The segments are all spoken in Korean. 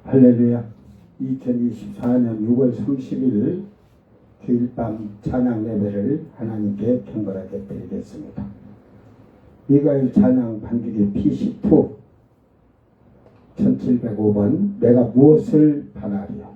할렐루야. 2024년 6월 30일 주일밤 찬양 예배를 하나님께 경건하게 드리겠습니다. 미가엘 찬양 반주기 P12 1705번 내가 무엇을 바라리요.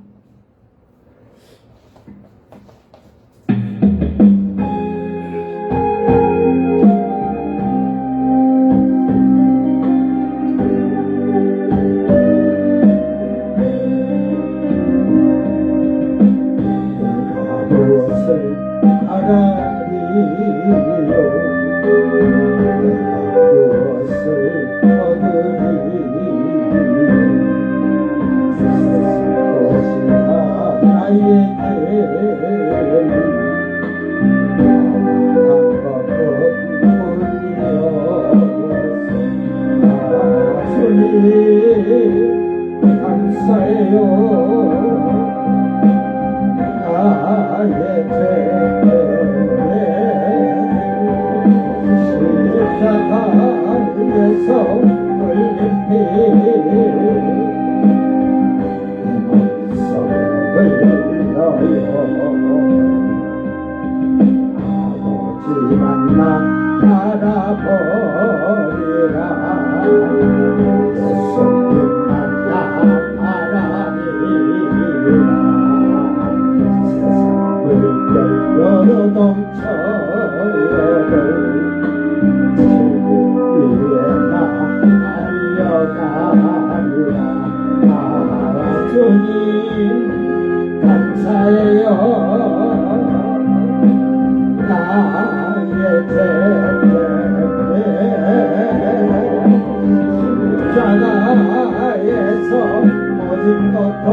주님 감사해요. 나의 죄 때문에 십자가에서 모진 것도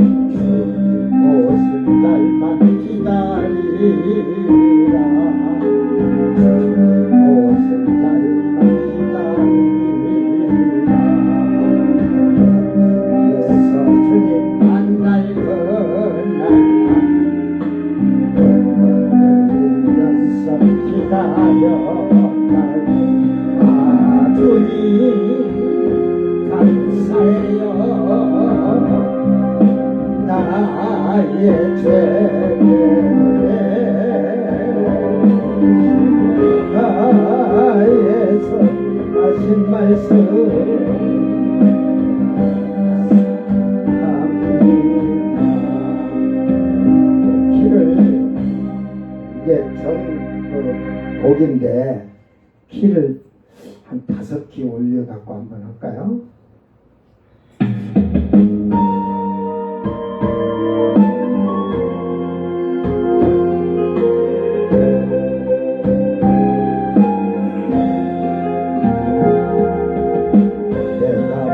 주님 오실 날만 기다리라. 나의 죄 때문에 십자가에서 하신 말씀 키를 이게 곡인데 키를 한 5키 올려갖고 한번 할까요?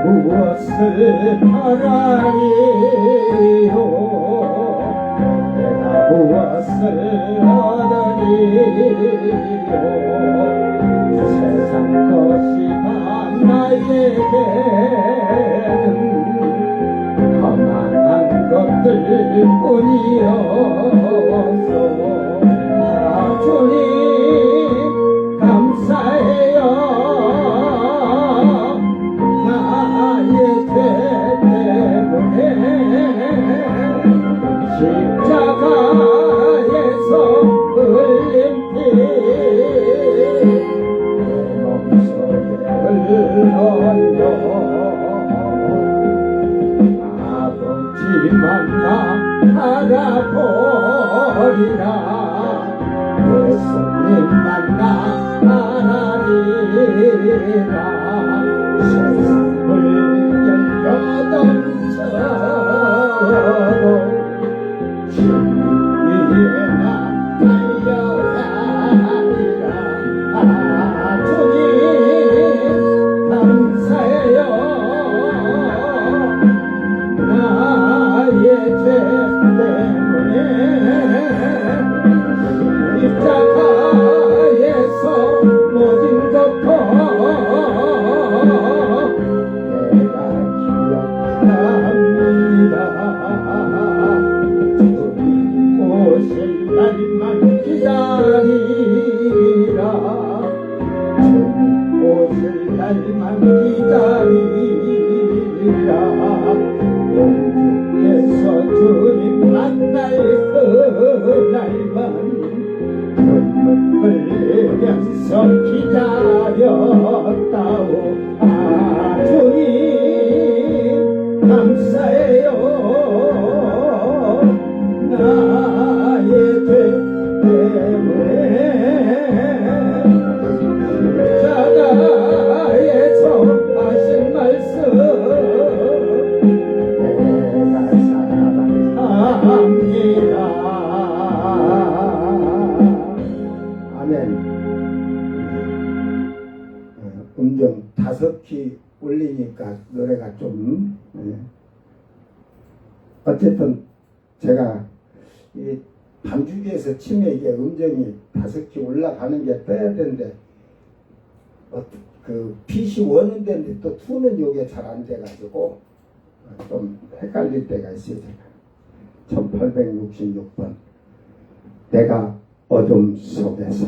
무엇을 바라리요. 내가 무엇을 얻으리요. 세상 것이 다 나에게는 험한 것들 뿐이어서 주님 감사해요. 십자가에서 흘린 피 내 몸속에 흘러요. 아버지만 나 알아보리라. 예수님만 나 알아리라. 세상을 열려넘쳐도 주님 위에 나 달려가리라. 주님 감사해요. 나의 죄 때문에 십자가에서 모진 것도 내가 기억합니다. 주님 오실 날만 기다리라. 그날만 기다리라. 공주께서 주님 만날 그날만 눈물 흘리면서 기다렸다오. 아 주님 감사해요. 나의 죄 때문에 십자가에서 하신 말씀 내가 사랑합니다. 아멘. 음정 5키 올리니까 노래가 좀 어쨌든 제가 이 반주기에서 치면 이게 음정이 5키 올라가는 게 떠야 되는데 그 빛이 원은 되는데 또 투는 요게 잘 안 돼가지고 좀 헷갈릴 때가 있어요. 제가 1866번 내가 어둠 속에서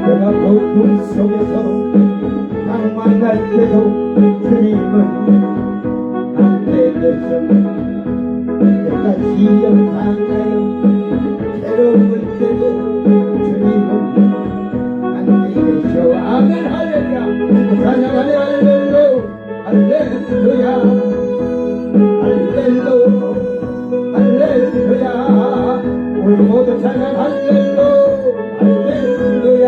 내가 어둠 속에서 방황할 때도 주님은 함께 계셔. 내가 시험당하여 괴로울 때도 주님은 함께 계셔. 아멘 할렐루야. 찬양하네 할렐루야. 할렐루야 할렐루야. 우리 모두 찬양 할렐루야. 할렐루야.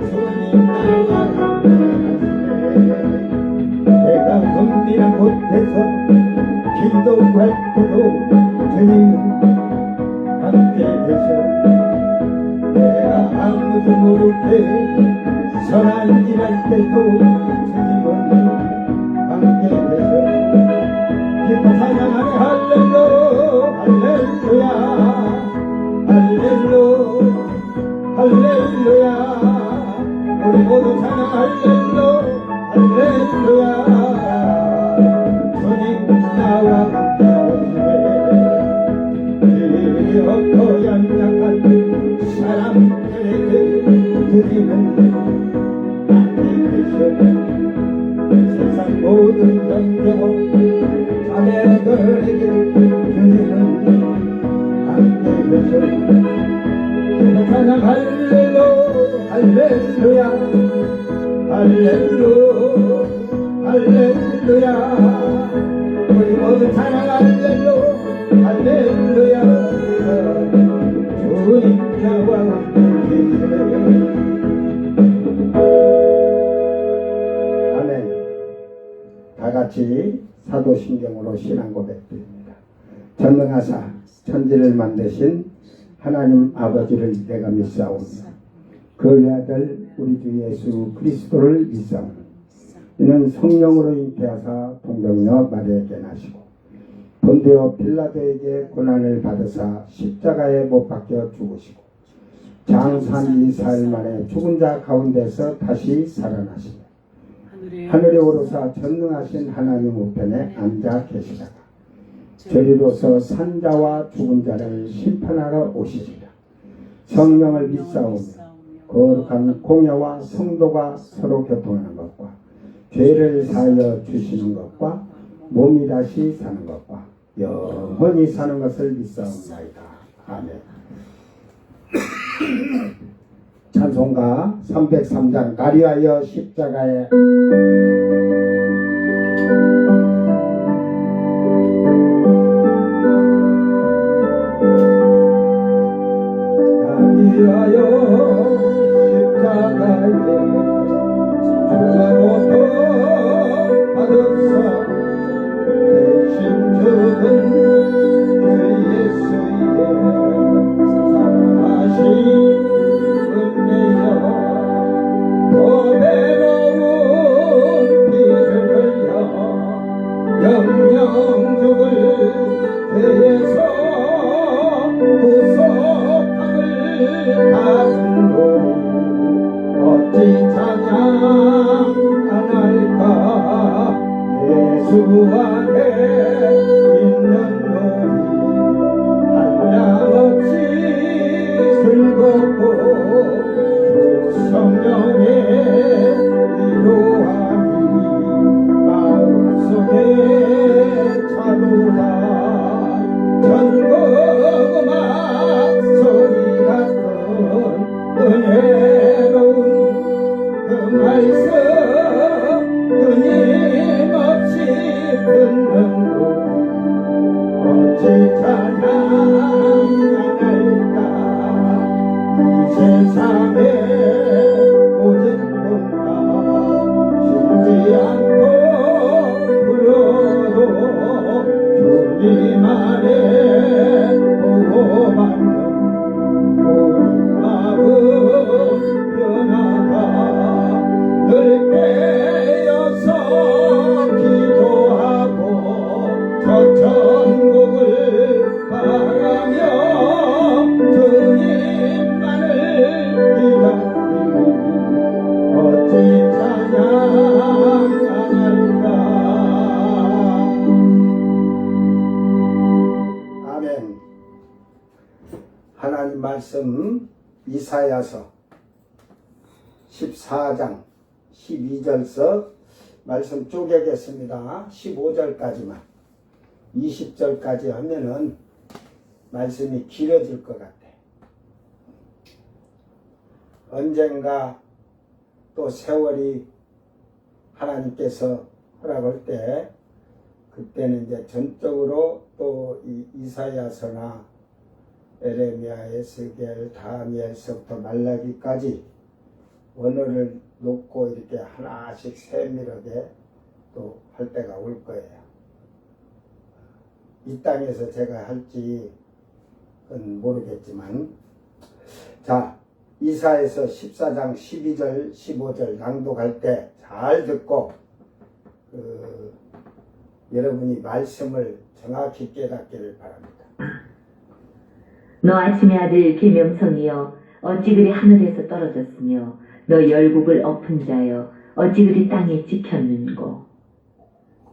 주님 나와 내가 은밀한 곳에서 기도할 때도 주님은 함께 계셔. 내가 아무도 모를 때 선한 일할 때도 주님은 함께 계셔. 기뻐 찬양하네 할렐루야. 할렐루야 할렐루야. 우리 모두 찬양 할렐루야. 주님 나와 함께 길이 없고 연약한 사람들에게 주님은 함께 계셔. 세상 모든 영광 자매들에게 주님은 함께 계셔. 찬양 할렐루야. 할렐루야 할렐루야. 우리 모두 찬양 할렐루야. 주님 나와 함께 계시네. 아멘. 다같이 사도신경으로 신앙 고백드립니다. 전능하사 천지를 만드신 하나님 아버지를 내가 믿사오니 그 아들 우리 주 예수 그리스도를 믿사오니 이는 성령으로 잉태하사 동정녀 마리아에게 나시고 본디오 빌라도에게 고난을 받으사 십자가에 못 박혀 죽으시고 장산 2사일 만에 죽은 자 가운데서 다시 살아나시며 하늘에 오르사 전능하신 하나님 우편에 앉아 계시다가 저리로서 산자와 죽은 자를 심판하러 오시리라. 성령을 믿사오며 거룩한 공예와 성도가 서로 교통하는 것과 죄를 사하여 주시는 것과 몸이 다시 사는 것과 영원히 사는 것을 믿사옵나이다. 아멘. 찬송가 303장 가리하여 십자가에 가리하여 십자가에 죽어도 받았사 대신 죽은 그 예수의 사랑하신 은혜여 더 외로운 피를 흘려 영영 죽을 죄에서 구속함을 받은 우리 어찌 찬양 안 할까. 예수 안에 말씀 이사야서 14장 12절서 말씀 쪼개겠습니다. 15절까지만. 20절까지 하면은 말씀이 길어질 것 같아. 언젠가 또 세월이 하나님께서 허락할 때 그때는 이제 전적으로 또 이 이사야서나 에레미야, 에스겔, 다니엘서부터 말라기까지 원어를 놓고 이렇게 하나씩 세밀하게 또 할 때가 올 거예요. 이 땅에서 제가 할지 그건 모르겠지만, 자, 이사야서 14장 12절 15절 낭독할 때 잘 듣고 여러분이 말씀을 정확히 깨닫기를 바랍니다. 너 아침의 아들 계명성이여 어찌 그리 하늘에서 떨어졌으며 너 열국을 엎은 자여 어찌 그리 땅에 찍혔는고.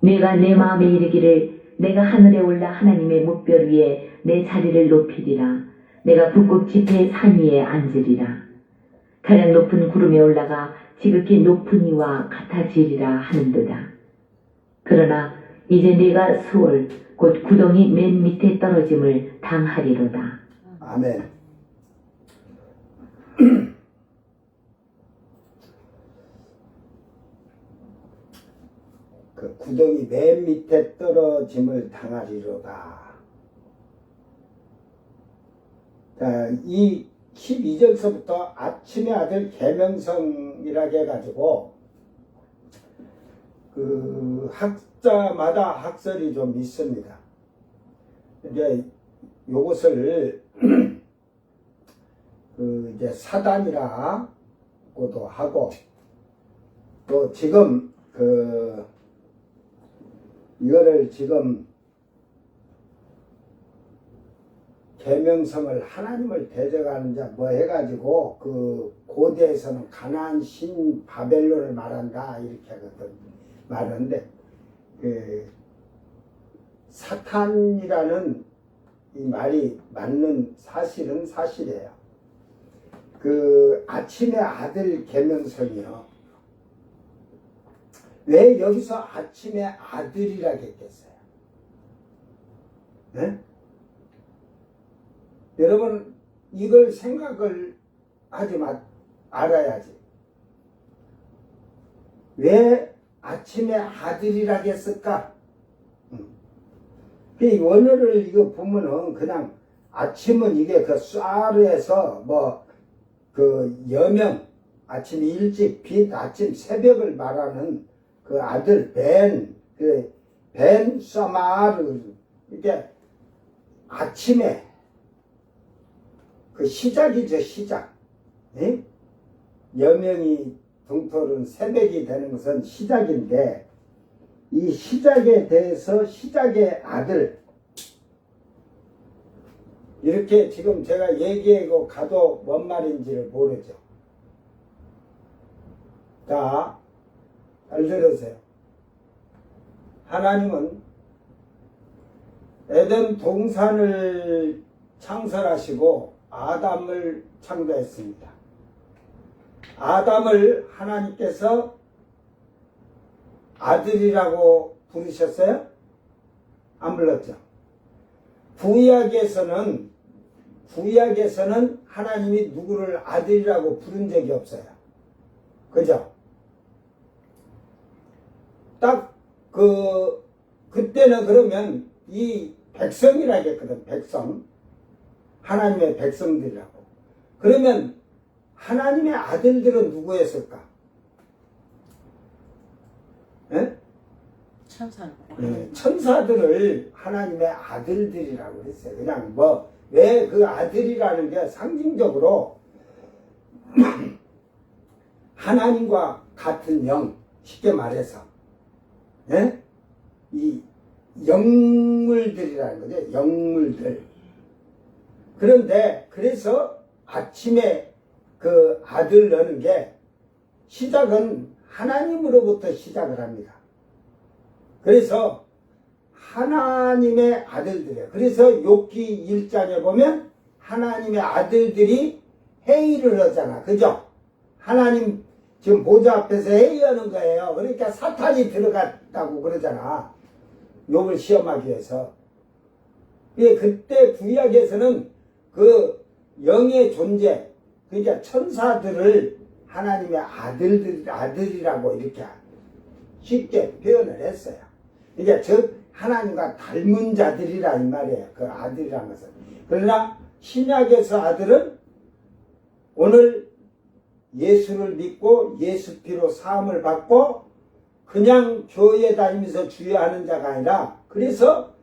내가 내 마음에 이르기를 내가 하늘에 올라 하나님의 뭇별 위에 내 자리를 높이리라. 내가 북극 지폐의 산 위에 앉으리라. 가장 높은 구름에 올라가 지극히 높은 이와 같아지리라 하는도다. 그러나 이제 네가 수월 곧 구덩이 맨 밑에 떨어짐을 당하리로다. 아멘. 그 구덩이 맨 밑에 떨어짐을 당하리로다. 자, 이 12절서부터 아침의 아들 계명성이라고 해가지고 그 학자마다 학설이 좀 있습니다. 이제 요것을 그 이제 사단이라고도 하고 또 지금 그 이거를 지금 계명성을 하나님을 대적하는 자 뭐 해가지고 그 고대에서는 가나안 신 바벨론을 말한다 이렇게 하거든 말하는데 그 사탄이라는 이 말이 맞는 사실은 사실이에요. 그 아침의 아들 계명성이요. 왜 여기서 아침의 아들이라 했겠어요? 네? 여러분 이걸 생각을 알아야지. 왜 아침의 아들이라 했을까? 이 원어를 이거 보면은 그냥 아침은 이게 그 쏴르에서 뭐 그 여명 아침 일찍 빛 아침 새벽을 말하는 그 아들 벤 사마르 이게 아침에 그 시작이죠 시작. 예? 여명이 동토른 새벽이 되는 것은 시작인데 이 시작에 대해서 시작의 아들 이렇게 지금 제가 얘기하고 가도 뭔 말인지를 모르죠. 자, 잘 들으세요. 하나님은 에덴 동산을 창설하시고 아담을 창조했습니다. 아담을 하나님께서 아들이라고 부르셨어요? 안 불렀죠. 구약에서는 하나님이 누구를 아들이라고 부른 적이 없어요. 그죠? 딱 그때는 그러면 이 백성이라고 했거든. 백성. 하나님의 백성들이라고. 그러면 하나님의 아들들은 누구였을까? 예? 천사들을 하나님의 아들들이라고 했어요. 그냥 왜 그 아들이라는 게 상징적으로 하나님과 같은 영, 쉽게 말해서 예? 이 영물들이라는 거죠. 영물들. 그런데 그래서 아침에 그 아들 넣는 게 시작은 하나님으로부터 시작을 합니다. 그래서 하나님의 아들들이에요. 그래서 욥기 1장에 보면 하나님의 아들들이 회의를 하잖아. 그죠? 하나님 지금 보좌 앞에서 회의하는 거예요. 그러니까 사탄이 들어갔다고 그러잖아. 욥을 시험하기 위해서. 그때 구약에서는 그 영의 존재, 그러니까 천사들을 하나님의 아들이라고 이렇게 쉽게 표현을 했어요. 이게 즉 하나님과 닮은 자들이라 이 말이에요. 그 아들이라는 것은. 그러나 신약에서 아들은 오늘 예수를 믿고 예수 피로 사함을 받고 그냥 교회에 다니면서 주의하는 자가 아니라, 그래서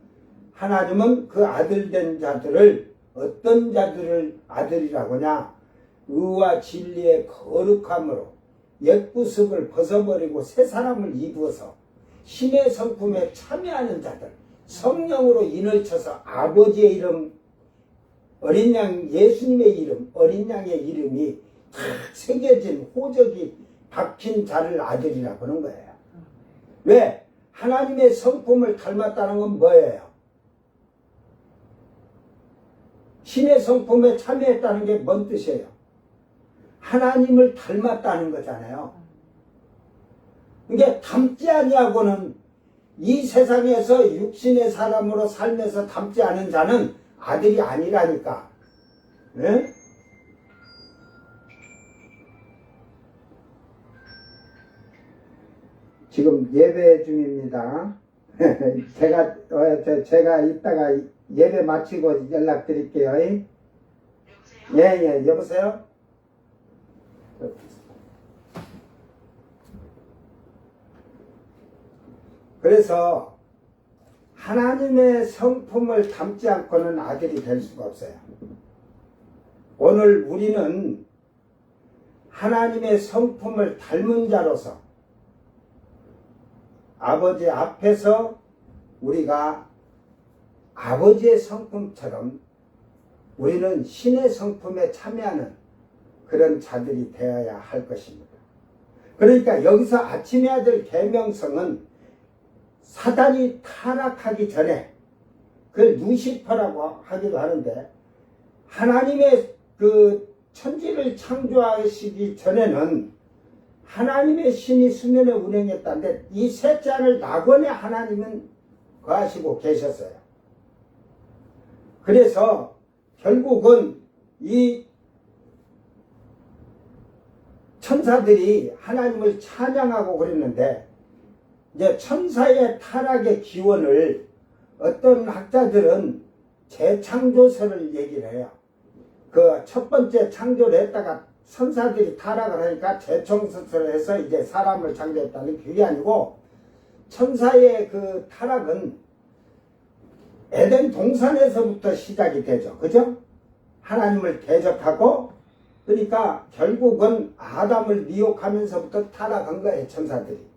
하나님은 그 아들 된 자들을 어떤 자들을 아들이라고 하냐, 의와 진리의 거룩함으로 옛구습을 벗어버리고 새 사람을 입어서 신의 성품에 참여하는 자들, 성령으로 인을 쳐서 아버지의 이름, 어린 양 예수님의 이름, 어린 양의 이름이 다 새겨진 호적이 박힌 자를 아들이라고 하는 거예요. 왜? 하나님의 성품을 닮았다는 건 뭐예요? 신의 성품에 참여했다는 게 뭔 뜻이에요? 하나님을 닮았다는 거잖아요. 이게 닮지 아니하고는 이 세상에서 육신의 사람으로 살면서 닮지 않은 자는 아들이 아니라니까. 네? 지금 예배 중입니다. 제가 이따가 예배 마치고 연락드릴게요. 예, 여보세요? 그래서 하나님의 성품을 닮지 않고는 아들이 될 수가 없어요. 오늘 우리는 하나님의 성품을 닮은 자로서 아버지 앞에서 우리가 아버지의 성품처럼 우리는 신의 성품에 참여하는 그런 자들이 되어야 할 것입니다. 그러니까 여기서 아침의 아들 계명성은 사단이 타락하기 전에, 그걸 루시퍼라고 하기도 하는데, 하나님의 그 천지를 창조하시기 전에는 하나님의 신이 수면에 운행했다는데, 이 셋째 하늘 낙원에 하나님은 거하시고 계셨어요. 그래서 결국은 이 천사들이 하나님을 찬양하고 그랬는데, 이제 천사의 타락의 기원을 어떤 학자들은 재창조설을 얘기를 해요. 그 첫 번째 창조를 했다가 천사들이 타락을 하니까 재창조설을 해서 이제 사람을 창조했다는 그게 아니고, 천사의 그 타락은 에덴 동산에서부터 시작이 되죠. 그죠? 하나님을 대적하고, 그러니까 결국은 아담을 미혹하면서부터 타락한 거예요, 천사들이.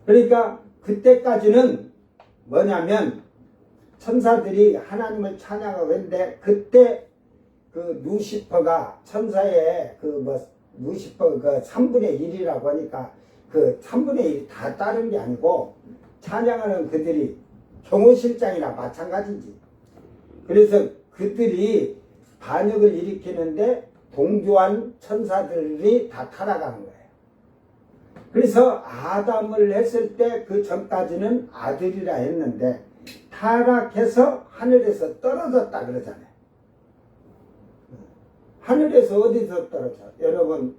그러니까 그때까지는 뭐냐면 천사들이 하나님을 찬양하고 했는데, 그때 그 루시퍼가 천사의 루시퍼 그 3분의 1이라고 하니까 그 3분의 1이 다 따른 게 아니고 찬양하는 그들이 경호실장이나 마찬가지지. 그래서 그들이 반역을 일으키는데 동조한 천사들이 다 타락하는 거예요. 그래서 아담을 했을 때 그 전까지는 아들이라 했는데 타락해서 하늘에서 떨어졌다 그러잖아요. 하늘에서 어디서 떨어져? 여러분,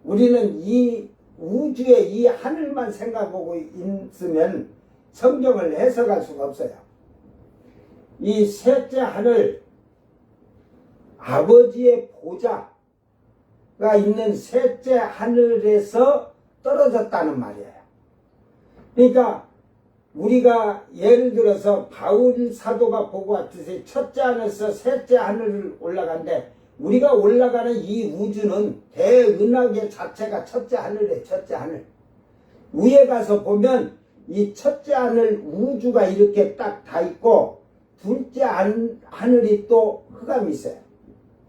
우리는 이 우주의 이 하늘만 생각하고 있으면 성경을 해석할 수가 없어요. 이 셋째 하늘, 아버지의 보좌가 있는 셋째 하늘에서 떨어졌다는 말이에요. 그러니까 우리가 예를 들어서 바울 사도가 보고왔듯이 첫째 하늘에서 셋째 하늘을 올라간데, 우리가 올라가는 이 우주는 대은하계 자체가 첫째 하늘이에요. 첫째 하늘. 위에 가서 보면 이 첫째 하늘 우주가 이렇게 딱 다 있고, 둘째 하늘이 또 흑암이 있어요.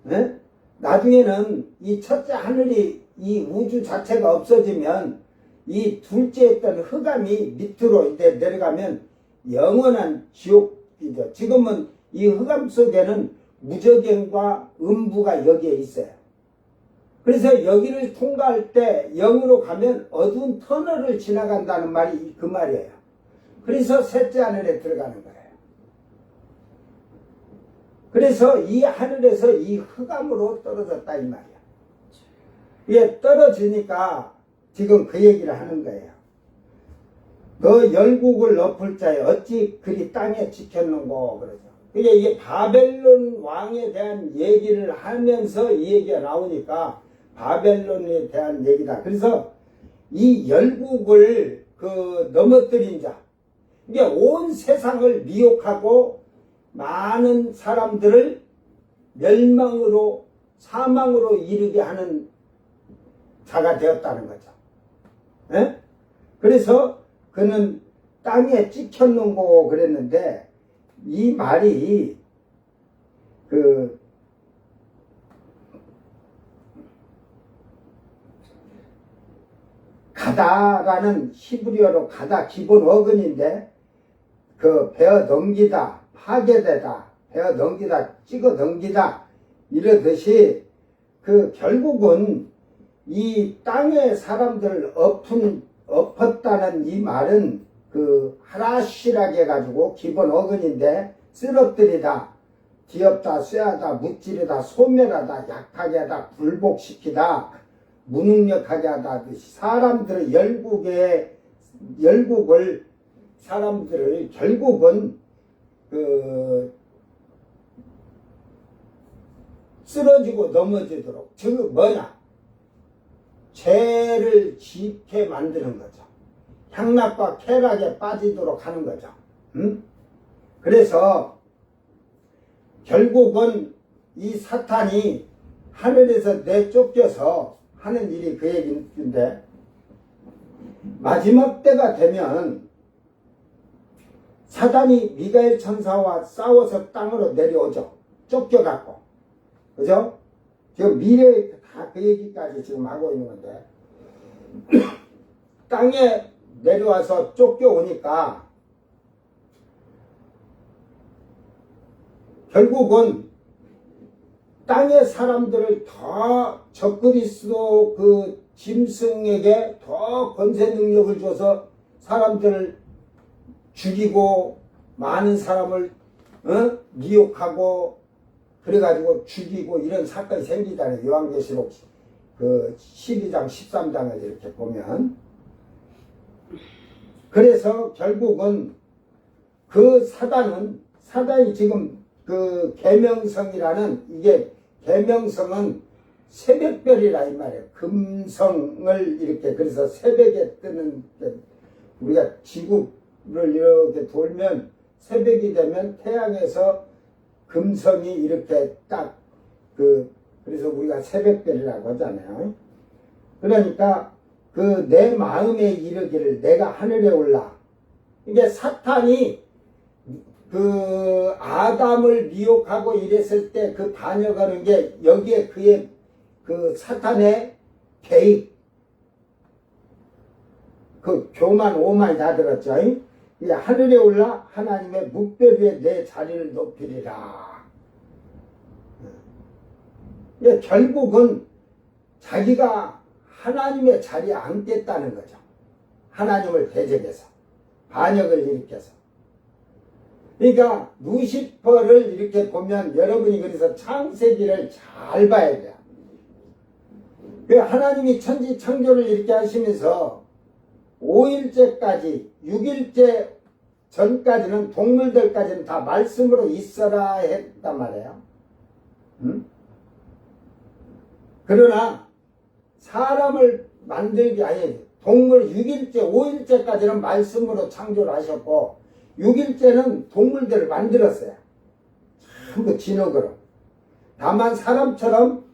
네? 나중에는 이 첫째 하늘이 이 우주 자체가 없어지면 이 둘째 있던 흑암이 밑으로 이제 내려가면 영원한 지옥이죠. 지금은 이 흑암 속에는 무저갱과 음부가 여기에 있어요. 그래서 여기를 통과할 때 영으로 가면 어두운 터널을 지나간다는 말이 그 말이에요. 그래서 셋째 하늘에 들어가는 거예요. 그래서 이 하늘에서 이 흑암으로 떨어졌다 이 말이야. 이게 떨어지니까 지금 그 얘기를 하는 거예요. 너 열국을 엎을 자에 어찌 그리 땅에 지켰는고 그러죠. 그게 이게 바벨론 왕에 대한 얘기를 하면서 이 얘기가 나오니까 바벨론에 대한 얘기다. 그래서 이 열국을 넘어뜨린 자, 이게 온 세상을 미혹하고 많은 사람들을 멸망으로 사망으로 이르게 하는 자가 되었다는 거죠. 예? 그래서 그는 땅에 찍혔는고 그랬는데 이 말이 가다라는 히브리어로 가다 기본 어근인데 베어 넘기다, 파괴되다, 베어 넘기다, 찍어 넘기다 이러듯이 결국은 이 땅의 사람들을 엎었다는 이 말은 하라시라게 해가지고 기본 어근인데 쓰러뜨리다, 뒤엎다, 쇠하다, 무찌르다, 소멸하다, 약하게 하다, 굴복시키다, 무능력하게 하다. 사람들의 열국을 사람들을 결국은 쓰러지고 넘어지도록, 즉 뭐냐, 죄를 짓게 만드는 거죠. 향락과 쾌락에 빠지도록 하는 거죠. 그래서 결국은 이 사탄이 하늘에서 내쫓겨서 하는 일이 그 얘기인데, 마지막 때가 되면 사단이 미가엘 천사와 싸워서 땅으로 내려오죠. 쫓겨갖고. 그죠? 지금 미래에 다 그 얘기까지 지금 하고 있는 건데, 땅에 내려와서 쫓겨오니까 결국은 땅의 사람들을 더 적그리스도 짐승에게 더 권세 능력을 줘서 사람들을 죽이고 많은 사람을 미혹하고 그래가지고 죽이고 이런 사건이 생기잖아요. 요한계시록 12장 13장을 이렇게 보면. 그래서 결국은 사단이 지금 계명성이라는, 이게 계명성은 새벽별이라 이 말이에요. 금성을 이렇게, 그래서 새벽에 뜨는, 우리가 지구를 이렇게 돌면 새벽이 되면 태양에서 금성이 이렇게 딱 그래서 우리가 새벽별이라고 하잖아요. 그러니까 내 마음에 이르기를 내가 하늘에 올라, 이게 사탄이 아담을 미혹하고 이랬을 때 반역하는 게 여기에 그의 사탄의 개입, 교만 오만이 다 들었죠. 이게 하늘에 올라 하나님의 묵별 위에 내 자리를 높이리라. 이게 결국은 자기가 하나님의 자리에 앉겠다는 거죠. 하나님을 대적해서 반역을 일으켜서. 그러니까 루시퍼를 이렇게 보면 여러분이 그래서 창세기를 잘 봐야 돼요. 하나님이 천지 창조를 이렇게 하시면서 5일째까지 6일째 전까지는 동물들까지는 다 말씀으로 있어라 했단 말이에요. 그러나 사람을 만들기 아니 동물 6일째 5일째까지는 말씀으로 창조를 하셨고 6일째는 동물들을 만들었어요. 전부 진흙으로. 다만 사람처럼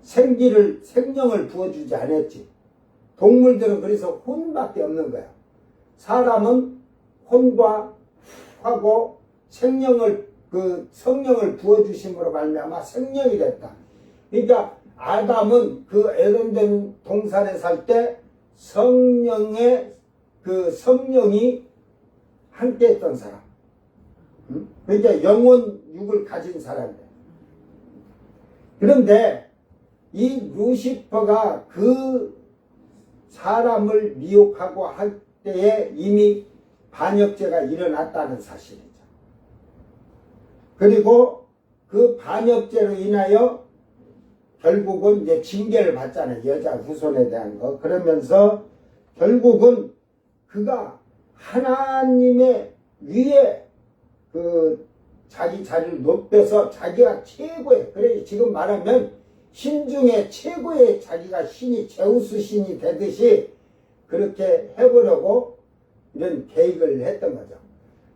생명을 부어주지 않았지. 동물들은 그래서 혼밖에 없는 거야. 사람은 혼과 하고 생명을 성령을 부어주심으로 말미암아 생명이 됐다. 그러니까 아담은 에덴 동산에 살 때 성령의 성령이 함께 했던 사람. 그러니까 영혼 육을 가진 사람이에요. 그런데 이 루시퍼가 그 사람을 미혹하고 할 때에 이미 반역죄가 일어났다는 사실이죠. 그리고 그 반역죄로 인하여 결국은 이제 징계를 받잖아요. 여자 후손에 대한 거. 그러면서 결국은 그가 하나님의 위에 그 자기 자리를 높여서 자기가 최고의, 그래 지금 말하면 신 중에 최고의 자기가 신이 제우스 신이 되듯이 그렇게 해보려고 이런 계획을 했던 거죠.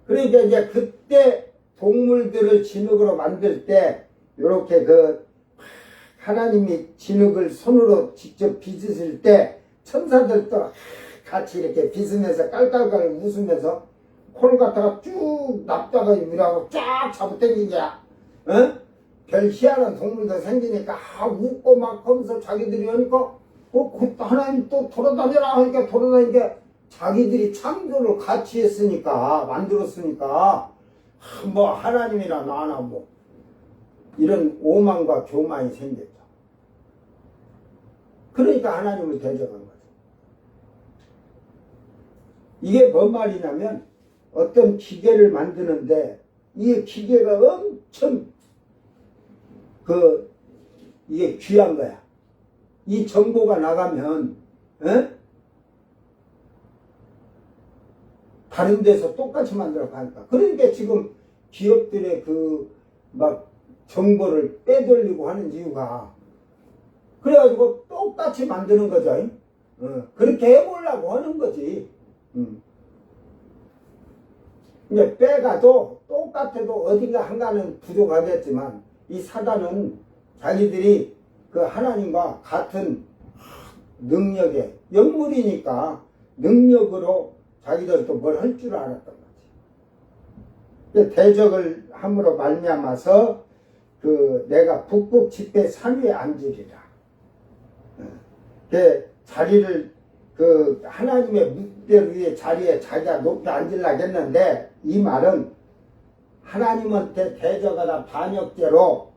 그러니까 이제 그때 동물들을 진흙으로 만들 때 이렇게 그 하나님이 진흙을 손으로 직접 빚으실 때 천사들도 같이 이렇게 빚으면서 깔깔깔 웃으면서 코를 갖다가 쭉 납다가 위라고 쫙 잡아당긴 거야. 어? 별 희한한 동물도 생기니까 웃고 막 하면서 자기들이 하니까 하나님 또 돌아다녀라 하니까 돌아다니니까 자기들이 창조를 같이 했으니까 만들었으니까 뭐 하나님이나 나나 뭐 이런 오만과 교만이 생겼죠. 그러니까 하나님을 대적한 거죠. 이게 뭔 말이냐면 어떤 기계를 만드는데 이 기계가 엄청 이게 귀한 거야. 이 정보가 나가면 다른 데서 똑같이 만들어 가니까. 그러니까 지금 기업들의 막 정보를 빼돌리고 하는 이유가 그래가지고 똑같이 만드는 거죠. 그렇게 해보려고 하는 거지. 이제 빼가도 똑같아도 어딘가 한가는 부족하겠지만 이 사단은 자기들이 그 하나님과 같은 능력의 영물이니까 능력으로 자기들도 뭘 할 줄 알았던 거지. 대적을 함으로 말미암아서 내가 북극 지폐 산 위에 앉으리라. 자리를 하나님의 묵별 위에 자리에 자기가 높이 앉으려고 했는데 이 말은 하나님한테 대적하다 반역죄로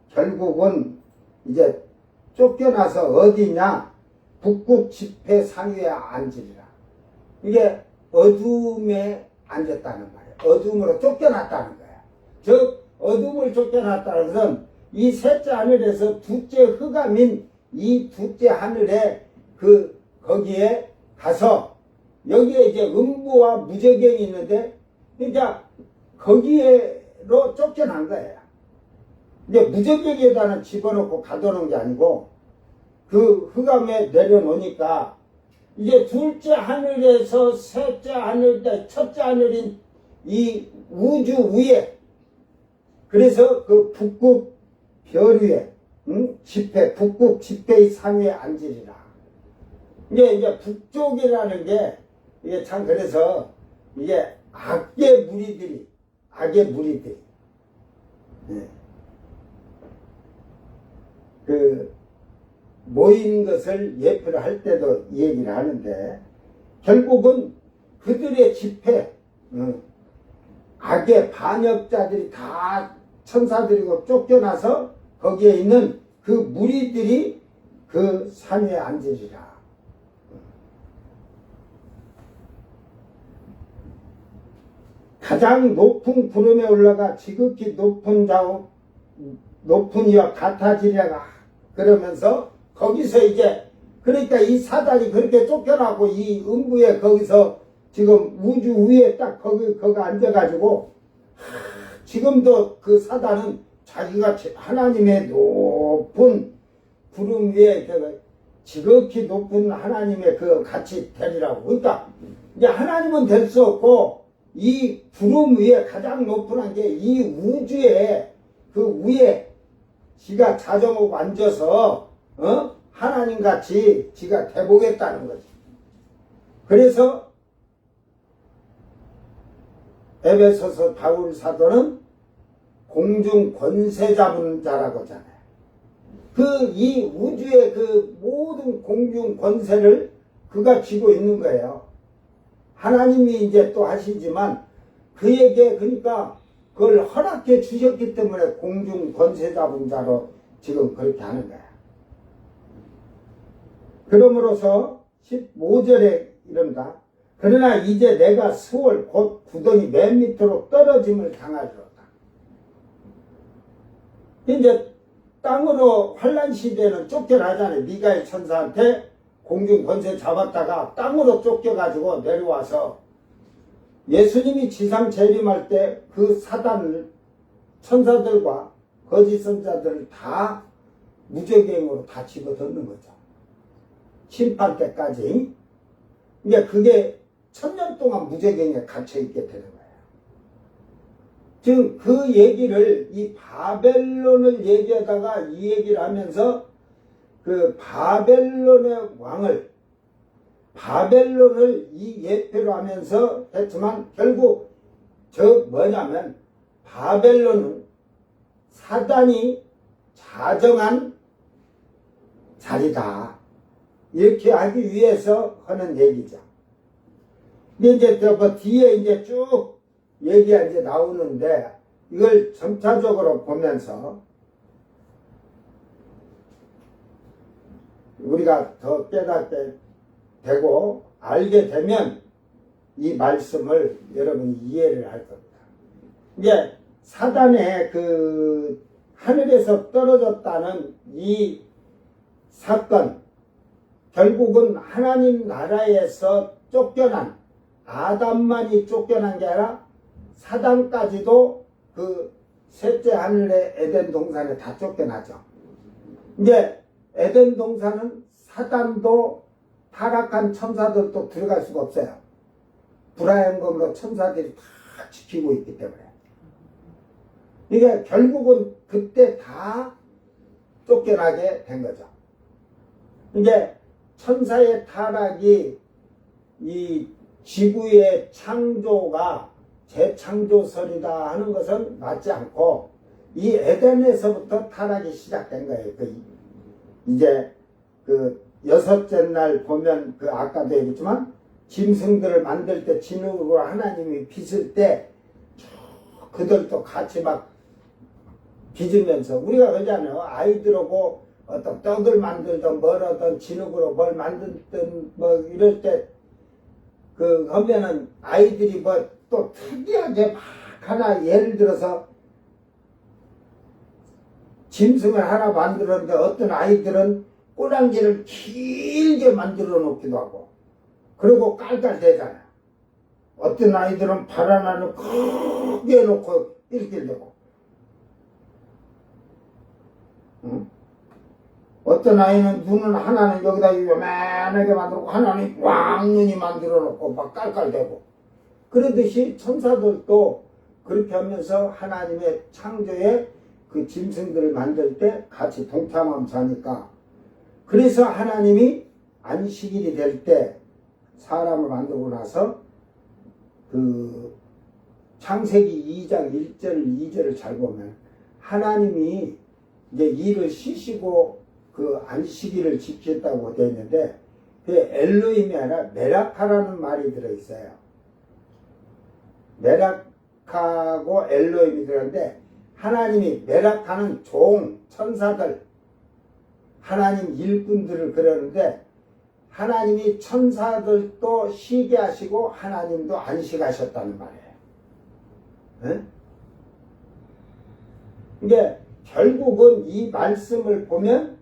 결국은 이제 쫓겨나서 어디냐 북극 지폐 산 위에 앉으리라. 이게 어둠에 앉았다는 말이에요. 어둠으로 쫓겨났다는 거야. 즉 어둠을 쫓겨났다는 것은 이 셋째 하늘에서 둘째 흑암인 이 둘째 하늘에 거기에 가서 여기에 이제 음부와 무저갱이 있는데 그러니까 거기에로 쫓겨난 거예요. 이제 무저갱이에다는 집어넣고 가둬놓은 게 아니고 그 흑암에 내려놓으니까 이제 둘째 하늘에서 셋째 하늘, 첫째 하늘인 이 우주 위에 그래서 그 북극 별 위에 지폐, 북극 지폐의 산 위에 앉으리라. 이게 북쪽이라는 게 이게 참 그래서 이게 악의 무리들이 모인 것을 예표를 할 때도 이 얘기를 하는데 결국은 그들의 집회 악의 반역자들이 다 천사들이고 쫓겨나서 거기에 있는 그 무리들이 그 산 위에 앉으리라. 가장 높은 구름에 올라가 지극히 높은 이와 같아지리라 그러면서 거기서 이제 그러니까 이 사단이 그렇게 쫓겨나고 이 음부에 거기서 지금 우주 위에 딱 거기 앉아가지고 지금도 그 사단은 자기가 하나님의 높은 구름 위에 지극히 높은 하나님의 같이 되리라고. 그러니까 이제 하나님은 될 수 없고 이 구름 위에 가장 높은 게 이 우주에 그 위에 지가 자정하고 앉아서 하나님같이 지가 돼보겠다는 거지. 그래서 에베소서 바울 사도는 공중 권세 잡은 자라고 하잖아요. 이 우주의 모든 공중 권세를 그가 쥐고 있는 거예요. 하나님이 이제 또 하시지만 그에게 그러니까 그걸 허락해 주셨기 때문에 공중 권세 잡은 자로 지금 그렇게 하는 거야. 그러므로서 15절에 이른다. 그러나 이제 내가 스월 곧 구덩이 맨 밑으로 떨어짐을 당하리로다. 이제 땅으로 환란 시대는 쫓겨나잖아요. 미가엘 천사한테 공중 권세 잡았다가 땅으로 쫓겨가지고 내려와서 예수님이 지상 재림할 때 그 사단을 천사들과 거짓 선자들을 다 무적행으로 다 집어넣는 거죠. 심판 때까지. 이제 그게 1000년 동안 무적행에 갇혀있게 되는 거예요. 지금 그 얘기를 이 바벨론을 얘기하다가 이 얘기를 하면서 그 바벨론의 왕을 바벨론을 이 예표로 하면서 했지만 결국 저 뭐냐면 바벨론은 사단이 자정한 자리다. 이렇게 하기 위해서 하는 얘기죠. 근데 이제 그 뒤에 이제 쭉 얘기가 이제 나오는데 이걸 점차적으로 보면서 우리가 더 깨닫게 되고 알게 되면 이 말씀을 여러분이 이해를 할 겁니다. 이제 사단의 그 하늘에서 떨어졌다는 이 사건, 결국은 하나님 나라에서 쫓겨난 아담만이 쫓겨난 게 아니라 사단까지도 그 셋째 하늘의 에덴 동산에 다 쫓겨나죠. 이제 에덴 동산은 사단도 타락한 천사들도 들어갈 수가 없어요. 불화행건과 천사들이 다 지키고 있기 때문에. 이게 결국은 그때 다 쫓겨나게 된 거죠. 이제 천사의 타락이 이 지구의 창조가 재창조설이다 하는 것은 맞지 않고 이 에덴에서부터 타락이 시작된 거예요. 이제 그 여섯째 날 보면 그 아까도 얘기했지만 짐승들을 만들 때 진흙으로 하나님이 빚을 때 그들도 같이 막 빚으면서 우리가 그러잖아요. 아이들하고 어떤 떡을 만들든 뭘 하든 진흙으로 뭘 만들든 뭐 이럴 때 그 하면은 아이들이 뭐 또 특이하게 막 하나 예를 들어서 짐승을 하나 만들었는데 어떤 아이들은 꼬랑지를 길게 만들어 놓기도 하고 그리고 깔깔대잖아요. 어떤 아이들은 발 하나는 크게 놓고 이렇게 되고 응? 어떤 아이는 눈은 하나는 여기다 요만하게 만들고 하나는 왕눈이 만들어 놓고 막 깔깔대고 그러듯이 천사들도 그렇게 하면서 하나님의 창조에 그 짐승들을 만들 때 같이 동참하면서 하니까 그래서 하나님이 안식일이 될 때 사람을 만들고 나서 그 창세기 2장 1절 2절을 잘 보면 하나님이 이제 일을 쉬시고 그 안식일을 지켰다고 되어 있는데 그 엘로힘이 아니라 메라카라는 말이 들어있어요. 메라카고 엘로힘이 들었는데 하나님이 메라카는 종, 천사들 하나님 일꾼들을 그러는데 하나님이 천사들도 쉬게 하시고 하나님도 안식하셨다는 말이에요. 네? 이게 결국은 이 말씀을 보면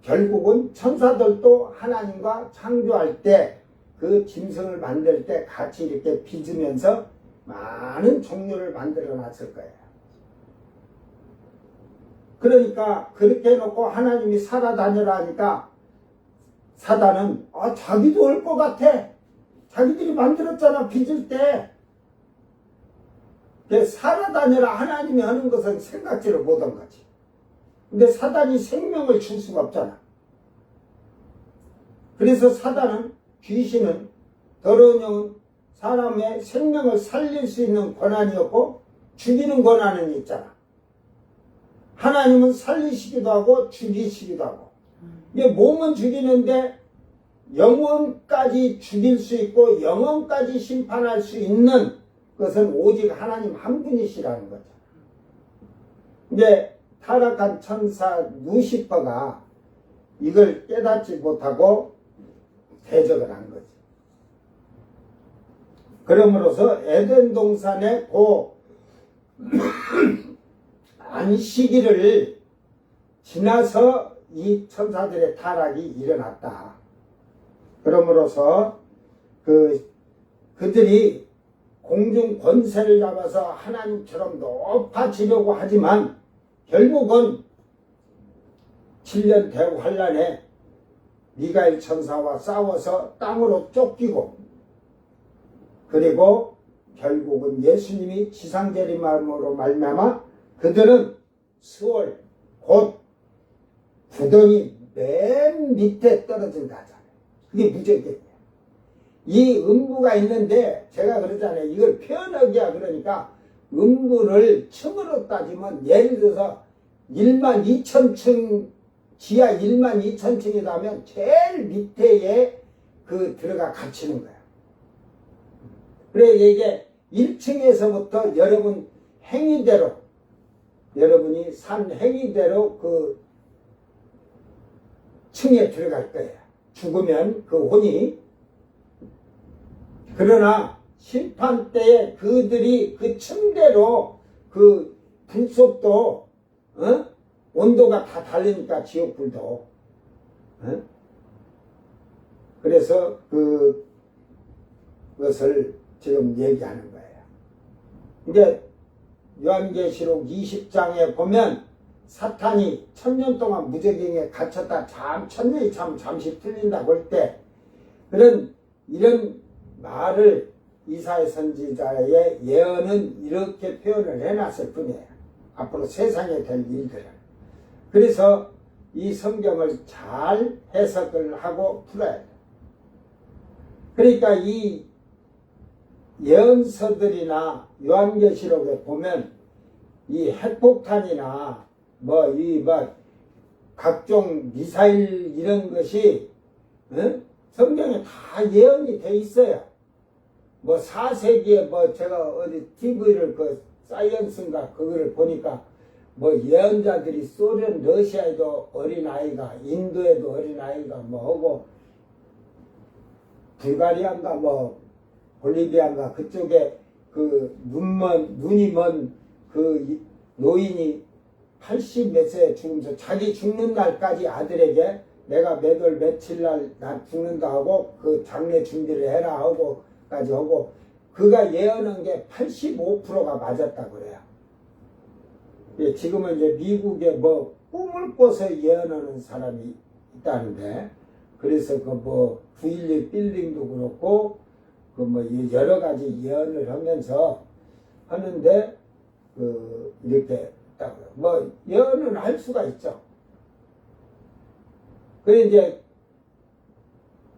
결국은 천사들도 하나님과 창조할 때 그 짐승을 만들 때 같이 이렇게 빚으면서 많은 종류를 만들어 놨을 거예요. 그러니까 그렇게 해놓고 하나님이 살아다니라 하니까 사단은 자기도 올 것 같아. 자기들이 만들었잖아 빚을 때. 살아다니라 하나님이 하는 것은 생각지를 못한 거지. 근데 사단이 생명을 줄 수가 없잖아. 그래서 사단은 귀신은 더러운 영은 사람의 생명을 살릴 수 있는 권한이 없고 죽이는 권한은 있잖아. 하나님은 살리시기도 하고 죽이시기도 하고. 이게 몸은 죽이는데 영혼까지 죽일 수 있고 영혼까지 심판할 수 있는 것은 오직 하나님 한 분이시라는 거죠. 이제 타락한 천사 루시퍼가 이걸 깨닫지 못하고 대적을 한 거죠. 그러므로서 에덴 동산의 그 안식일을 지나서 이 천사들의 타락이 일어났다. 그러므로서 그들이 공중 권세를 잡아서 하나님처럼 높아지려고 하지만 결국은 7년 대환란에 미가엘 천사와 싸워서 땅으로 쫓기고 그리고 결국은 예수님이 지상재림함으로 말미암아 그들은 수월 곧 구덩이 맨 밑에 떨어진 가잖아요. 그게 무적이에요. 이 음부가 있는데 제가 그러잖아요. 이걸 표현하기야 그러니까 음부를 층으로 따지면 예를 들어서 12,000층 지하 12,000층이라면 제일 밑에에 들어가 갇히는 거야. 그래 이게 1층에서부터 여러분 행위대로 여러분이 산 행위대로 그 층에 들어갈 거예요. 죽으면 그 혼이. 그러나 심판 때에 그들이 그 층대로 그 불속도 온도가 다 다르니까 지옥불도. 그래서 그것을 지금 얘기하는 거예요. 근데 요한계시록 20장에 보면 사탄이 1000년 동안 무저갱에 갇혔다 천년이 잠시 틀린다고 할 때 이런 말을 이사야 선지자의 예언은 이렇게 표현을 해놨을 뿐이에요. 앞으로 세상에 될 일들을. 그래서 이 성경을 잘 해석을 하고 풀어야 돼요. 그러니까 이 예언서들이나 요한계시록에 보면 이 핵폭탄이나 각종 미사일 이런 것이 성경에 다 예언이 돼 있어요. 4세기에 제가 어디 TV를 사이언스인가 그거를 보니까 예언자들이 소련, 러시아에도 어린아이가, 인도에도 어린아이가 하고 불가리아인가 볼리비아인가 그쪽에 눈이 먼 노인이 80 몇 세에 죽으면서 자기 죽는 날까지 아들에게 내가 몇 월 며칠 날 죽는다 하고 그 장례 준비를 해라 하고까지 하고 그가 예언한 게 85%가 맞았다 그래요. 지금은 이제 미국에 꿈을 꿔서 예언하는 사람이 있다는데 그래서 9.11 빌딩도 그렇고 여러 가지 예언을 하면서 하는데 이렇게 예언을 할 수가 있죠. 그래 이제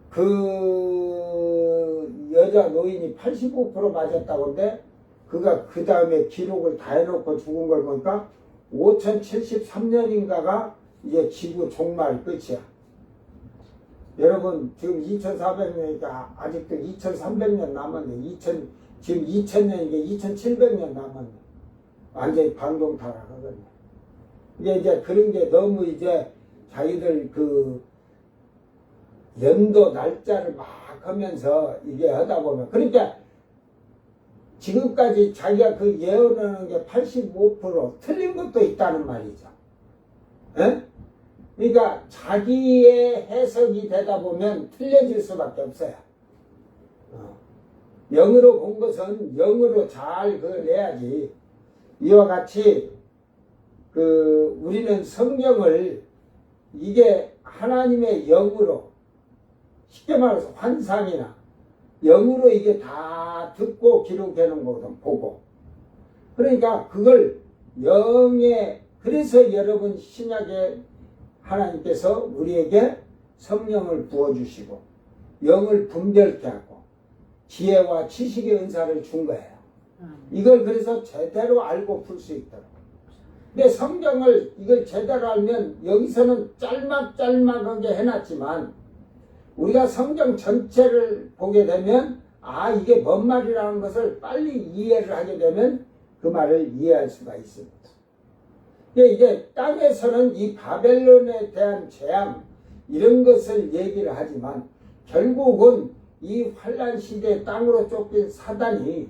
그 여자 노인이 85% 맞았다고 하는데 그가 그 다음에 기록을 다 해놓고 죽은 걸 보니까 5073년인가가 이제 지구 종말 끝이야. 여러분 지금 2400년이니까 아직도 2300년 남았네. 지금 2000년이니까 2700년 남았네. 완전히 방종타락하거든요. 이제 그런 게 너무 이제 자기들 연도 날짜를 막 하면서 이게 하다 보면 그러니까 지금까지 자기가 예언하는 게 85% 틀린 것도 있다는 말이죠. 그러니까 자기의 해석이 되다 보면 틀려질 수밖에 없어요. 영으로 본 것은 영으로 잘 내야지. 이와 같이 우리는 성경을 이게 하나님의 영으로 쉽게 말해서 환상이나 영으로 이게 다 듣고 기록해 놓은 거거든. 보고. 그러니까 그걸 그래서 여러분 신약에 하나님께서 우리에게 성령을 부어주시고 영을 분별케 하고 지혜와 지식의 은사를 준 거예요. 이걸 그래서 제대로 알고 풀 수 있도록. 근데 성경을 이걸 제대로 알면 여기서는 짤막짤막하게 해놨지만 우리가 성경 전체를 보게 되면 아 이게 뭔 말이라는 것을 빨리 이해를 하게 되면 그 말을 이해할 수가 있습니다. 이게 땅에서는 이 바벨론에 대한 재앙 이런 것을 얘기를 하지만 결국은 이 환란 시대 땅으로 쫓긴 사단이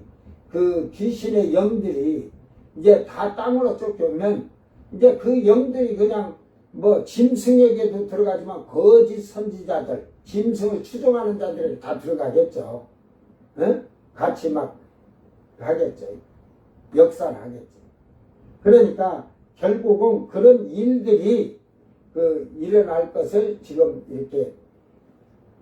그 귀신의 영들이 이제 다 땅으로 쫓겨오면 이제 그 영들이 그냥 뭐 짐승에게도 들어가지만 거짓 선지자들, 짐승을 추종하는 자들에게 다 들어가겠죠. 응? 같이 막 하겠죠. 역사를 하겠죠. 그러니까 결국은 그런 일들이 그 일어날 것을 지금 이렇게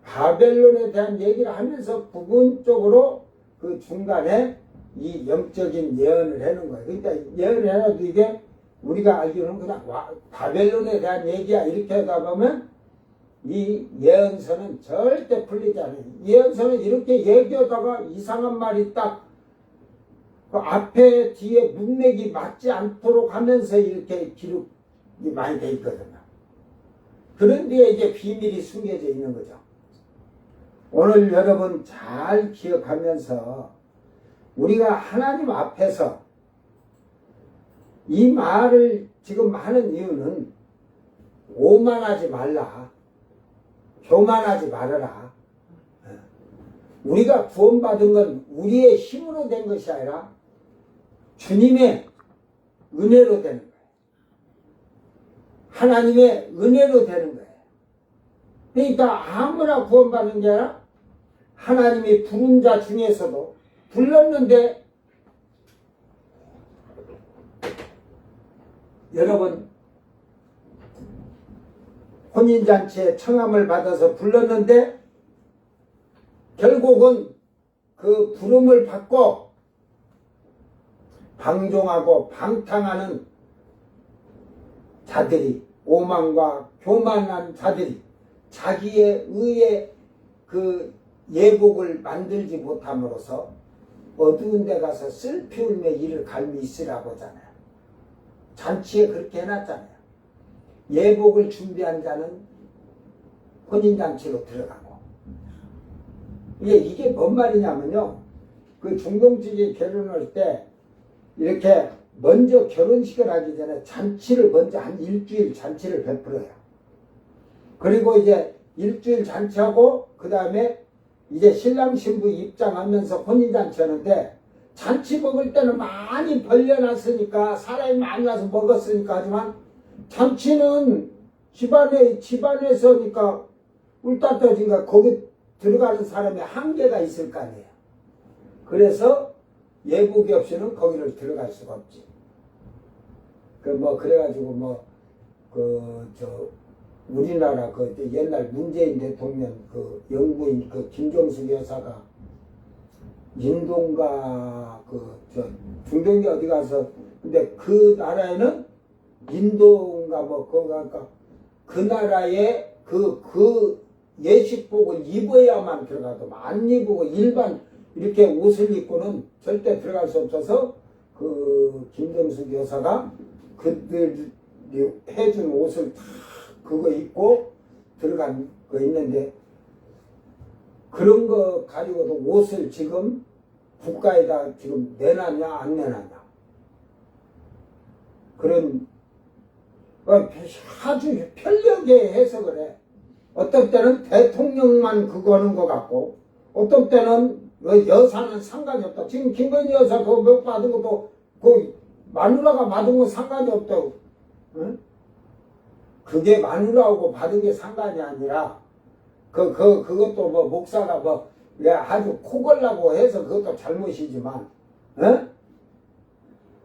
바벨론에 대한 얘기를 하면서 부분적으로 그 중간에 이 영적인 예언을 하는 거예요. 그러니까 예언을 해도 이게 우리가 알기로는 그냥 바벨론에 대한 얘기야 이렇게 하다 보면 이 예언서는 절대 풀리지 않아요. 예언서는 이렇게 얘기하다가 이상한 말이 딱 그 앞에 뒤에 문맥이 맞지 않도록 하면서 이렇게 기록이 많이 돼 있거든요. 그런 데에 이제 비밀이 숨겨져 있는 거죠. 오늘 여러분 잘 기억하면서 우리가 하나님 앞에서 이 말을 지금 하는 이유는 오만하지 말라. 교만하지 말아라. 우리가 구원받은 건 우리의 힘으로 된 것이 아니라 주님의 은혜로 되는 거예요. 하나님의 은혜로 되는 거예요. 그러니까 아무나 구원받는 게 아니라 하나님이 부른 자 중에서도 불렀는데 여러분 혼인잔치에 청함을 받아서 불렀는데 결국은 그 부름을 받고 방종하고 방탕하는 자들이 오만과 교만한 자들이 자기의 의의 그 예복을 만들지 못함으로써 어두운 데 가서 슬피 울며 이를 갈미 있으라고 하잖아요. 잔치에 그렇게 해놨잖아요. 예복을 준비한 자는 혼인잔치로 들어가고 이게 뭔 말이냐면요. 그 중동집이 결혼할 때 이렇게 먼저 결혼식을 하기 전에 잔치를 먼저 한 일주일 잔치를 베풀어요. 그리고 이제 일주일 잔치하고 그 다음에 이제 신랑 신부 입장하면서 혼인잔치 하는데 잔치 먹을 때는 많이 벌려놨으니까 사람이 많이 와서 먹었으니까 하지만 잔치는 집안에서니까 울다 떠지니까 거기 들어가는 사람이 한계가 있을 거 아니에요. 그래서 예복이 없이는 거기를 들어갈 수가 없지. 그래가지고 우리나라 옛날 문재인 대통령 그 영부인 그 김정숙 여사가 인도인가 중동이 어디 가서 근데 그 나라에는 인도인가 그 나라에 그 예식복을 입어야만 들어가도 안 입고 일반 이렇게 옷을 입고는 절대 들어갈 수 없어서 그 김정숙 여사가 그들이 해준 옷을 다 그거 입고 들어간 거 있는데 그런 거 가지고도 옷을 지금 국가에다 지금 내놨냐 안 내놨냐 그런 아주 편리하게 해석을 해. 어떤 때는 대통령만 그거 하는 것 같고 어떤 때는 여사는 상관이 없다. 지금 김건희 여사 그거 몇 받은 것도 그 마누라가 받은 건 상관이 없다고. 응? 그게 마누라하고 받은 게 상관이 아니라 그것도 목사가 아주 코걸라고 해서 그것도 잘못이지만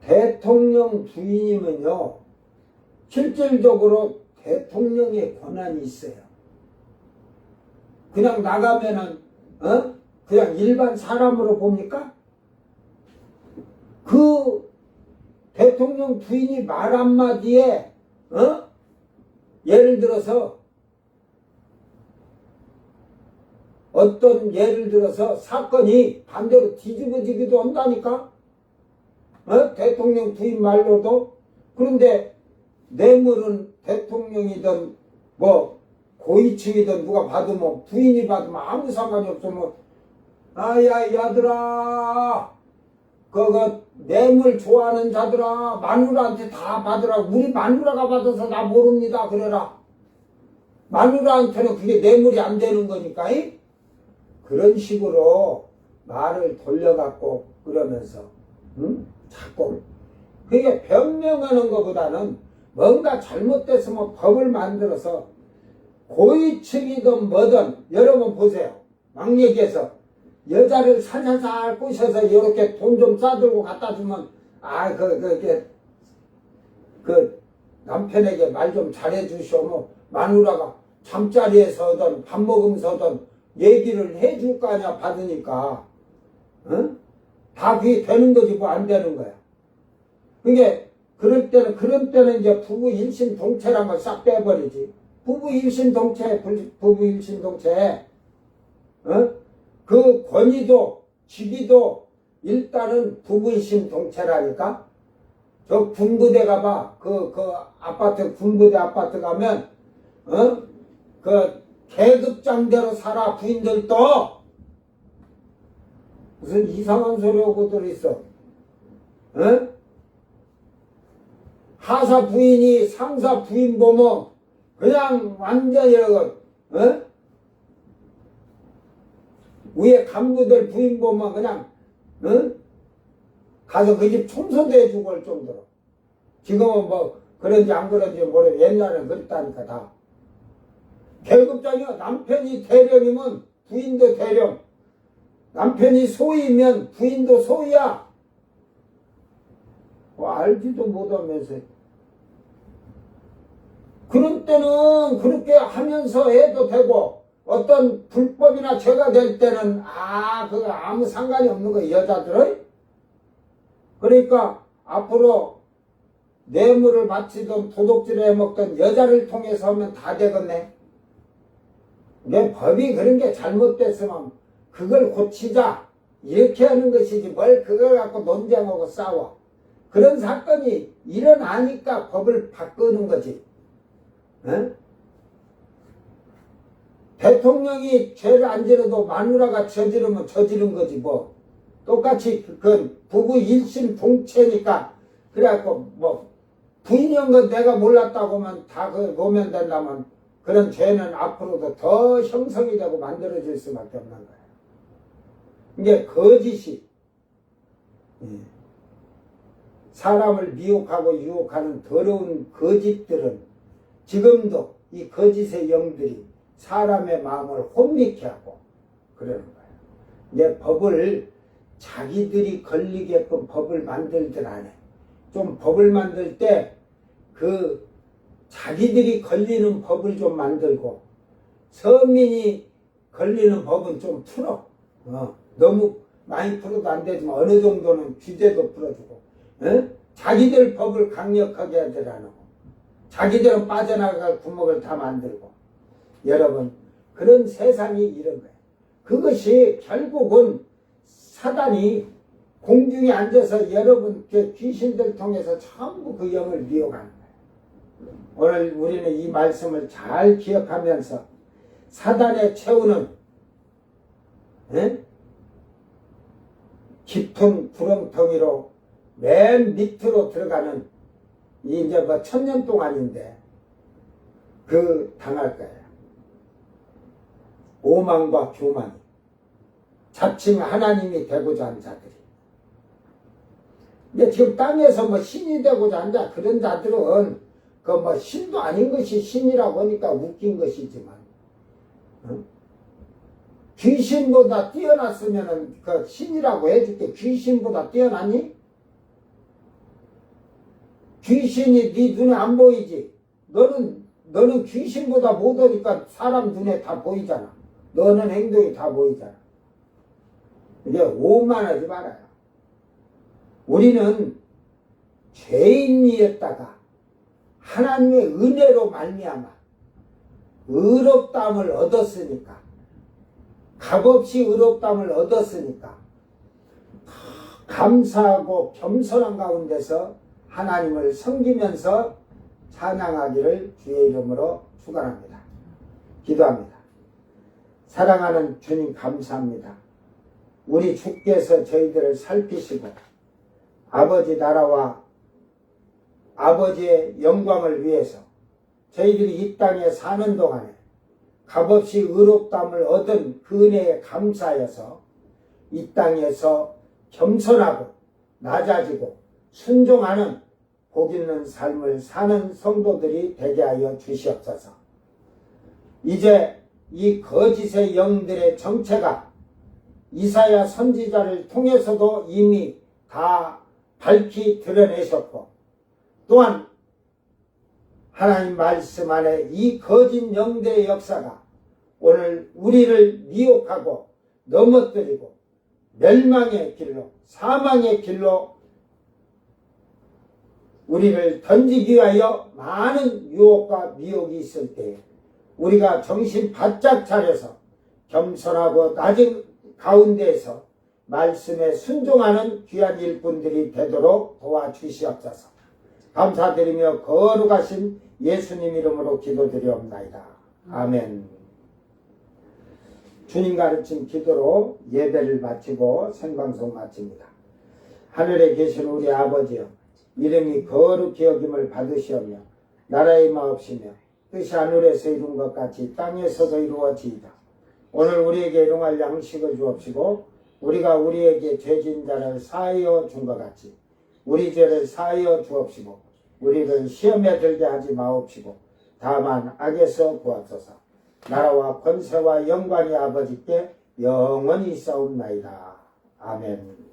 대통령 부인이면요 실질적으로 대통령의 권한이 있어요. 그냥 나가면은 그냥 일반 사람으로 봅니까? 그 대통령 부인이 말 한마디에 예를 들어서 어떤 예를 들어서 사건이 반대로 뒤집어지기도 한다니까? 대통령 부인 말로도. 그런데 뇌물은 대통령이든 고위층이든 누가 받으면 부인이 받으면 아무 상관이 없으면 아야 야들아 그거 뇌물 좋아하는 자들아 마누라한테 다 받으라. 우리 마누라가 받아서 나 모릅니다 그래라. 마누라한테는 그게 뇌물이 안 되는 거니까. 그런 식으로 말을 돌려갖고 그러면서 자꾸 그게 변명하는 것보다는 뭔가 잘못됐으면 법을 만들어서 고위층이든 뭐든 여러분 보세요. 막얘기해서 여자를 살살살 꼬셔서 이렇게 돈 좀 싸들고 갖다 주면 그 남편에게 말 좀 잘해 주시오. 마누라가 잠자리에서든 밥 먹으면서든 얘기를 해줄 거 아니야 받으니까. 응? 다 그게 되는 거지 뭐 안 되는 거야. 그게 그런 때는 이제 부부 일심동체란 걸 싹 빼버리지. 부부 일심동체. 그 권위도 직위도 일단은 부부 일심동체라니까. 저 군부대 가봐. 그 아파트 군부대 아파트 가면 그 계급장대로 살아 부인들도. 무슨 이상한 소리 하고들 있어. 하사 부인이 상사 부인 보면 그냥 완전히 위에 간부들 부인 보면 그냥 가서 그 집 청소도 해주고 할 정도로. 지금은 뭐 그런지 안 그런지 모르겠 옛날에는 그랬다니까 다. 계급장이야. 남편이 대령이면 부인도 대령. 남편이 소위면 부인도 소위야. 뭐 알지도 못하면서. 그런 때는 그렇게 하면서 해도 되고 어떤 불법이나 죄가 될 때는 그거 아무 상관이 없는 거야 여자들은. 그러니까 앞으로 뇌물을 바치던 도둑질을 해먹던 여자를 통해서 하면 다 되겠네. 내 법이 그런 게 잘못됐으면 그걸 고치자 이렇게 하는 것이지 뭘 그걸 갖고 논쟁하고 싸워. 그런 사건이 일어나니까 법을 바꾸는 거지. 대통령이 죄를 안 지르도 마누라가 저지르면 저지른 거지 뭐. 똑같이 그 부부 일심동체니까. 그래갖고 뭐 부인인 건 내가 몰랐다고 하면 다 그 놓으면 된다면 그런 죄는 앞으로도 더 형성이 되고 만들어질 수밖에 없는 거야. 이게 거짓이 사람을 미혹하고 유혹하는 더러운 거짓들은 지금도 이 거짓의 영들이 사람의 마음을 혼미케 하고 그러는 거예요. 이제 법을 자기들이 걸리게끔 법을 만들들 안 해. 좀 법을 만들 때 그 자기들이 걸리는 법을 좀 만들고 서민이 걸리는 법은 좀 풀어. 너무 많이 풀어도 안 되지만 어느 정도는 규제도 풀어주고 자기들 법을 강력하게 하들 안 하고 자기들은 빠져나갈 구멍을 다 만들고. 여러분 그런 세상이 이런 거예요. 그것이 결국은 사단이 공중에 앉아서 여러분 귀신들 통해서 전부 그 영을 미혹하는 거예요. 오늘 우리는 이 말씀을 잘 기억하면서 사단의 최후는 깊은 구렁텅이로 맨 밑으로 들어가는 이제 뭐 1000년 동안인데 그 당할 거예요. 오만과 교만이 자칭 하나님이 되고자 한 자들이. 근데 지금 땅에서 뭐 신이 되고자 한 자 그런 자들은 그 뭐 신도 아닌 것이 신이라고 하니까 웃긴 것이지만 귀신보다 뛰어났으면은 그 신이라고 해줄게. 귀신보다 뛰어나니? 귀신이 네 눈에 안 보이지. 너는 귀신보다 못하니까 사람 눈에 다 보이잖아. 너는 행동이 다 보이잖아. 이제 오만하지 말아요. 우리는 죄인이었다가 하나님의 은혜로 말미암아 의롭다함을 얻었으니까, 값없이 의롭다함을 얻었으니까 감사하고 겸손한 가운데서 하나님을 섬기면서 찬양하기를 주의 이름으로 축원합니다. 기도합니다. 사랑하는 주님 감사합니다. 우리 주께서 저희들을 살피시고 아버지 나라와 아버지의 영광을 위해서 저희들이 이 땅에 사는 동안에 값없이 의롭다함을 얻은 그 은혜에 감사하여서 이 땅에서 겸손하고 낮아지고 순종하는 복 있는 삶을 사는 성도들이 되게 하여 주시옵소서. 이제 이 거짓의 영들의 정체가 이사야 선지자를 통해서도 이미 다 밝히 드러내셨고, 또한 하나님 말씀 안에 이 거짓 영들의 역사가 오늘 우리를 미혹하고 넘어뜨리고 멸망의 길로, 사망의 길로 우리를 던지기 위하여 많은 유혹과 미혹이 있을 때에 우리가 정신 바짝 차려서 겸손하고 낮은 가운데에서 말씀에 순종하는 귀한 일꾼들이 되도록 도와주시옵소서. 감사드리며 거룩하신 예수님 이름으로 기도드리옵나이다. 아멘. 주님 가르친 기도로 예배를 마치고 생방송 마칩니다. 하늘에 계신 우리 아버지여, 이름이 거룩히 여김을 받으시오며 나라의 마옵시며 뜻이 하늘에서 이룬 것 같이 땅에서도 이루어지이다. 오늘 우리에게 일용할 양식을 주옵시고 우리가 우리에게 죄진 자를 사하여 준 것 같이 우리 죄를 사하여 주옵시고 우리를 시험에 들게 하지 마옵시고 다만 악에서 구하소서. 나라와 권세와 영광이 아버지께 영원히 있사옵나이다. 아멘.